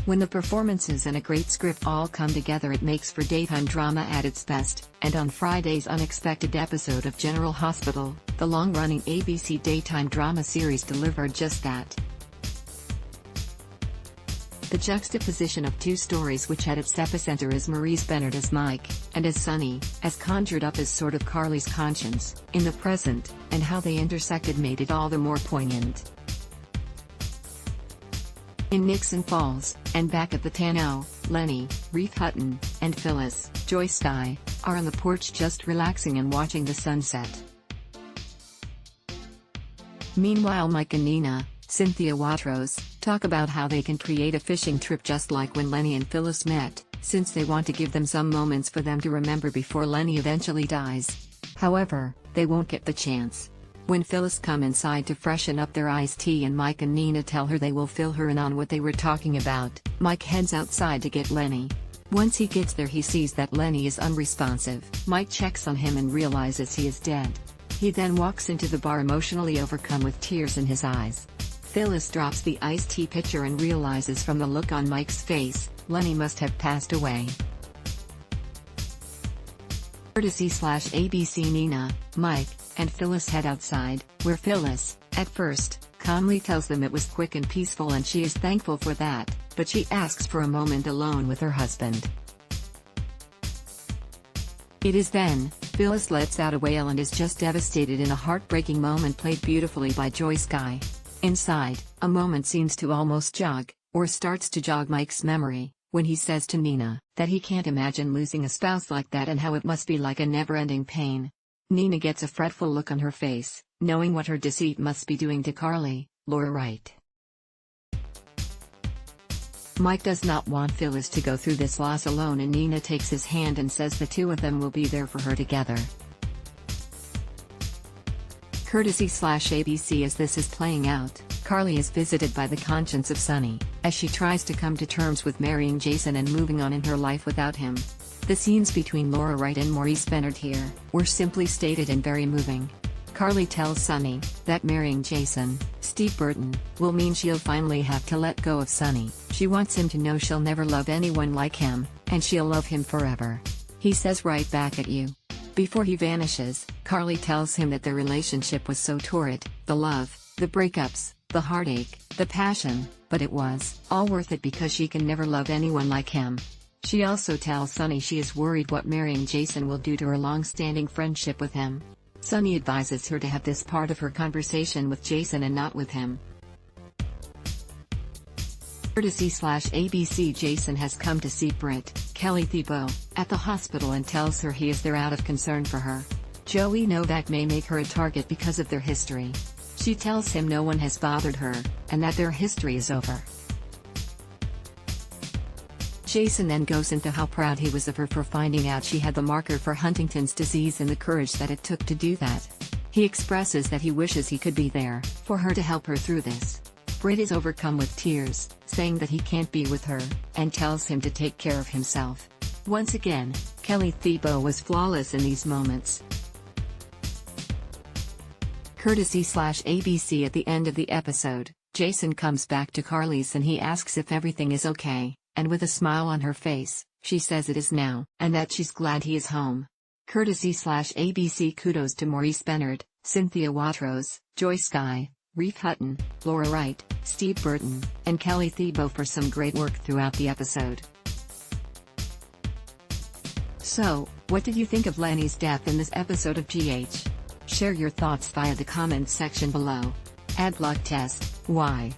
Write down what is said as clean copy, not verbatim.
When the performances and a great script all come together, it makes for daytime drama at its best, and on Friday's unexpected episode of General Hospital, the long-running ABC daytime drama series delivered just that. The juxtaposition of two stories which had its epicenter as Maurice Benard as Mike, and as Sonny, as conjured up as sort of Carly's conscience, in the present, and how they intersected made it all the more poignant. In Nixon Falls, and back at the Tano, Lenny, Reef Hutton, and Phyllis, Joy Sky, are on the porch just relaxing and watching the sunset. Meanwhile, Mike and Nina, Cynthia Watros, talk about how they can create a fishing trip just like when Lenny and Phyllis met, since they want to give them some moments for them to remember before Lenny eventually dies. However, they won't get the chance. When Phyllis come inside to freshen up their iced tea and Mike and Nina tell her they will fill her in on what they were talking about, Mike heads outside to get Lenny. Once he gets there, he sees that Lenny is unresponsive. Mike checks on him and realizes he is dead. He then walks into the bar emotionally overcome with tears in his eyes. Phyllis drops the iced tea pitcher and realizes from the look on Mike's face, Lenny must have passed away. Courtesy/ABC Nina, Mike, and Phyllis head outside, where Phyllis, at first, calmly tells them it was quick and peaceful and she is thankful for that, but she asks for a moment alone with her husband. It is then, Phyllis lets out a wail and is just devastated in a heartbreaking moment played beautifully by Joy Sky. Inside, a moment seems to almost jog, or starts to jog Mike's memory, when he says to Nina, that he can't imagine losing a spouse like that and how it must be like a never-ending pain. Nina gets a fretful look on her face, knowing what her deceit must be doing to Carly, Laura Wright. Mike does not want Phyllis to go through this loss alone, and Nina takes his hand and says the two of them will be there for her together. Courtesy/ABC As this is playing out, Carly is visited by the conscience of Sonny, as she tries to come to terms with marrying Jason and moving on in her life without him. The scenes between Laura Wright and Maurice Benard here were simply stated and very moving. Carly tells Sonny that marrying Jason, Steve Burton, will mean she'll finally have to let go of Sonny. She wants him to know she'll never love anyone like him, and she'll love him forever. He says right back at you. Before he vanishes, Carly tells him that their relationship was so torrid, the love, the breakups, the heartache, the passion, but it was all worth it because she can never love anyone like him. She also tells Sonny she is worried what marrying Jason will do to her long-standing friendship with him. Sonny advises her to have this part of her conversation with Jason and not with him. Courtesy/ABC Jason has come to see Britt, Kelly Thibault, at the hospital and tells her he is there out of concern for her. Joey Novak may make her a target because of their history. She tells him no one has bothered her, and that their history is over. Jason then goes into how proud he was of her for finding out she had the marker for Huntington's disease and the courage that it took to do that. He expresses that he wishes he could be there for her to help her through this. Britt is overcome with tears, saying that he can't be with her, and tells him to take care of himself. Once again, Kelly Thibault was flawless in these moments. Courtesy/ABC At the end of the episode, Jason comes back to Carly's and he asks if everything is okay. And with a smile on her face, she says it is now, and that she's glad he is home. Courtesy/ABC Kudos to Maurice Benard, Cynthia Watros, Joy Sky, Reef Hutton, Laura Wright, Steve Burton, and Kelly Thibault for some great work throughout the episode. So, what did you think of Lenny's death in this episode of GH? Share your thoughts via the comments section below. Ad block test, why?